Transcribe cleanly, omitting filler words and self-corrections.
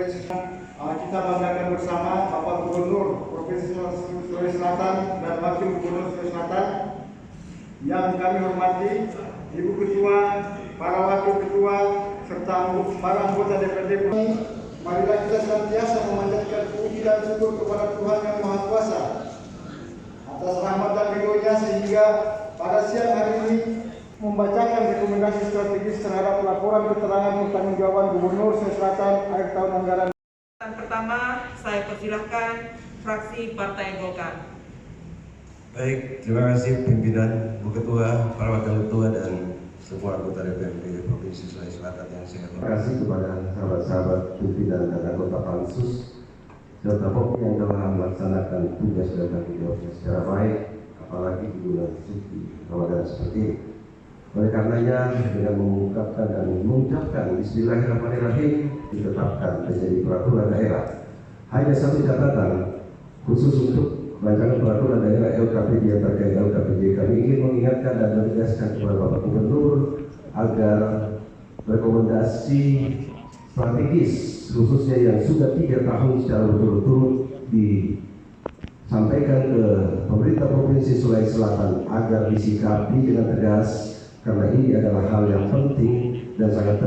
Kita banggakan bersama Bapak Gubernur Provinsi Sulawesi Selatan dan Wakil Gubernur Sulawesi Selatan yang kami hormati, Ibu Ketua, para Wakil Ketua, serta para anggota DPRD. Marilah kita senantiasa memanjatkan puji dan syukur kepada Tuhan Yang Maha Kuasa atas rahmat dan ridho-Nya sehingga pada siang hari ini membacakan rekomendasi strategis terhadap laporan keterangan pertanggungjawaban Gubernur Sulawesi Selatan akhir tahun anggaran. Yang pertama, saya persilahkan fraksi Partai Golkar. Baik, terima kasih pimpinan, Bu Ketua, para Wakil Ketua dan semua anggota DPRD Provinsi Sulawesi Selatan yang saya hormati. Terima kasih kepada sahabat-sahabat pimpinan dan anggota Pansus serta Pokja yang telah melaksanakan tugas dan tanggung jawabnya secara baik, apalagi di bulan suci Ramadan seperti ini. Oleh karenanya, dengan mengungkapkan dan mengucapkan Bismillahirrahmanirrahim ditetapkan menjadi peraturan daerah. Hanya satu catatan khusus untuk rancangan peraturan daerah LKPJ yang terkait LKPJ, kami ingin mengingatkan dan menegaskan kepada Bapak Gubernur agar rekomendasi strategis khususnya yang sudah 3 tahun secara berturut-turut disampaikan ke pemerintah Provinsi Sulawesi Selatan agar disikapi dengan tegas, karena ini adalah hal yang penting dan sangat